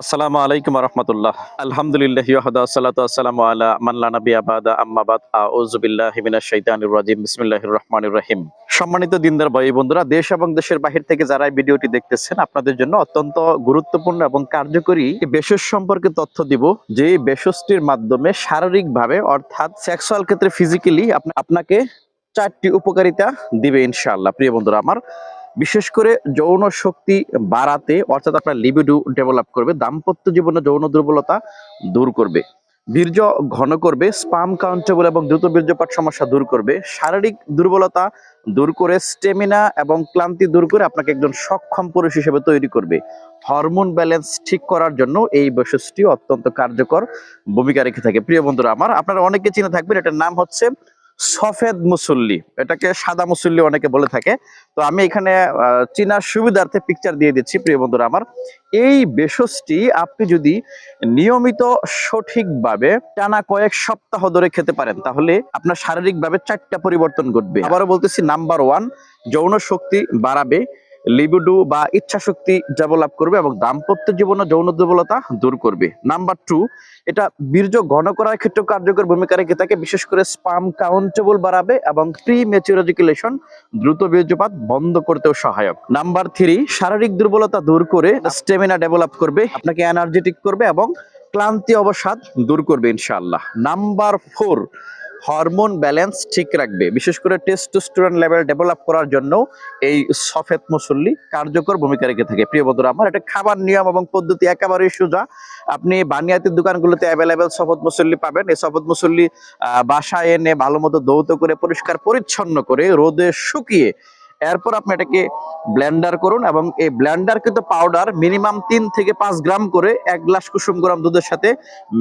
আসসালামু আলাইকুম রহমতুল্লাহ। আলহামদুলিল্লাহ ওয়াহদা সালাতু ওয়াসসালামু আলা মান লা নাবিয়্যা বা'দা আম্মা বাদ আউযু বিল্লাহি মিনাশ শাইতানির রাজিম বিসমিল্লাহির রহমানির রহিম। সম্মানিত দিনদার ভাই বন্ধুরা, দেশ এবং দেশের বাহির থেকে যারা এই ভিডিওটি দেখতেছেন, আপনাদের জন্য অত্যন্ত গুরুত্বপূর্ণ এবং কার্যকরী বেশস সম্পর্কে তথ্য দিব, যে বেশসটির মাধ্যমে শারীরিকভাবে অর্থাৎ সেক্সুয়াল ক্ষেত্রে ফিজিক্যালি আপনাকে 4টি উপকারিতা দিবে ইনশাআল্লাহ। প্রিয় বন্ধুরা আমার, বিশেষ করে যৌন শক্তি বাড়াতে অর্থাৎ আপনার লিবিডো ডেভেলপ করবে, দাম্পত্য জীবনে যৌন দুর্বলতা দূর করবে, বীর্য ঘন করবে, স্পাম কাউন্টেবল এবং দ্রুত বীর্যপাত সমস্যা দূর করবে, শারীরিক দুর্বলতা দূর করে স্টেমিনা এবং ক্লান্তি দূর করে আপনাকে একজন সক্ষম পুরুষ হিসেবে তৈরি করবে। হরমোন ব্যালেন্স ঠিক করার জন্য এই বৈশিষ্ট্যটি অত্যন্ত কার্যকর ভূমিকা রেখে থাকে। প্রিয় বন্ধুরা আমার, আপনারা অনেকে চিনে থাকবেন, এটার নাম হচ্ছে সফেদ মুসল্লি, এটাকে সাদা মুসল্লি অনেকে বলে থাকে। তো আমি এখানে চিনার সুবিধার্থে পিকচার দিয়ে দিচ্ছি। প্রিয় বন্ধুরা আমার, এই ভেষজটি আপনি যদি নিয়মিত সঠিকভাবে টানা কয়েক সপ্তাহ ধরে খেতে পারেন, তাহলে আপনার শারীরিকভাবে 4টা পরিবর্তন ঘটবে। আবারও বলতেছি, নাম্বার 1, যৌন শক্তি বাড়াবে, লিবিডো বা ইচ্ছা শক্তি ডেভেলপ করবে এবং দাম্পত্য জীবনে যৌন দুর্বলতা দূর করবে। নাম্বার 2, এটা বীর্য ঘন করার ক্ষেত্রে কার্যকর ভূমিকা রেখে থাকে, বিশেষ করে স্পাম কাউন্টেবল বাড়াবে এবং প্রি ম্যাচিউর ইজাকুলেশন দ্রুত বীর্যপাত বন্ধ করতেও সহায়ক। নাম্বার 3, শারীরিক দুর্বলতা দূর করে স্টেমিনা ডেভেলপ করবে, আপনাকে এনার্জেটিক করবে এবং ক্লান্তি অবসাদ দূর করবে ইনশাআল্লাহ। নাম্বার 4, হরমোন ব্যালেন্স ঠিক রাখবে, বিশেষ করে টেস্টোস্টেরন লেভেল ডেভেলপ করার জন্য এই সফেদ মুসল্লি কার্যকর ভূমিকা রেখে থাকে। প্রিয় বন্ধুরা আমার, এটা খাবার নিয়ম এবং পদ্ধতি একেবারেই সোজা। আপনি বানিয়াতির দোকানগুলোতে অ্যাভেলেবেল সফেদ মুসল্লি পাবেন। এই সফেদ মুসল্লি বাসায় এনে ভালো মতো ধৌত করে পরিষ্কার পরিচ্ছন্ন করে রোদে শুকিয়ে এরপর আপনি এটাকে ব্লেন্ডার করুন এবং এই ব্লেন্ডার কিন্তু পাউডার মিনিমাম 3 থেকে 5 গ্রাম করে 1 গ্লাস কুসুম গরম দুধের সাথে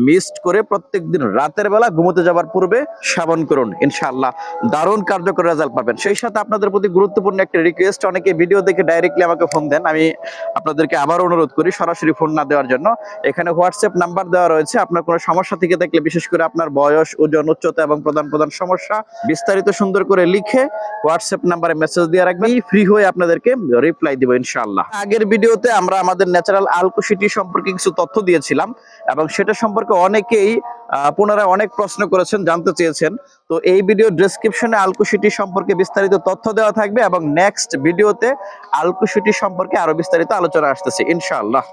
মিক্সড করে প্রত্যেকদিন রাতের বেলা ঘুমোতে যাবার পূর্বে সেবন করুন। ইনশাআল্লাহ দারুণ কার্যকর রেজাল্ট পাবেন। সেই সাথে আপনাদের প্রতি গুরুত্বপূর্ণ একটা রিকোয়েস্ট, অনেকে ভিডিও দেখে ডাইরেক্টলি আমাকে ফোন দেন, আমি আপনাদেরকে আবার অনুরোধ করি সরাসরি ফোন না দেওয়ার জন্য। এখানে হোয়াটসঅ্যাপ নাম্বার দেওয়া রয়েছে। আপনার কোনো সমস্যা থেকে থাকলে, বিশেষ করে আপনার বয়স, ওজন, উচ্চতা এবং প্রধান সমস্যা বিস্তারিত সুন্দর করে লিখে হোয়াটসঅ্যাপ নাম্বারে মেসেজ দিয়ে রাখবেন। ফ্রি হয়ে আপনাদেরকে রিপ্লাই দিব ইনশাআল্লাহ। আগের ভিডিওতে আমরা আমাদের ন্যাচারাল আলকুশিটি সম্পর্কে কিছু তথ্য দিয়েছিলাম এবং সেটা সম্পর্কে অনেকেই পুনরায় অনেক প্রশ্ন করেছেন, জানতে চেয়েছেন। তো এই ভিডিও ডেসক্রিপশনে আলকুশিটি সম্পর্কে বিস্তারিত তথ্য দেওয়া থাকবে এবং নেক্সট ভিডিওতে আলকুশিটি সম্পর্কে আরো বিস্তারিত আলোচনা আসতেছে ইনশাআল্লাহ।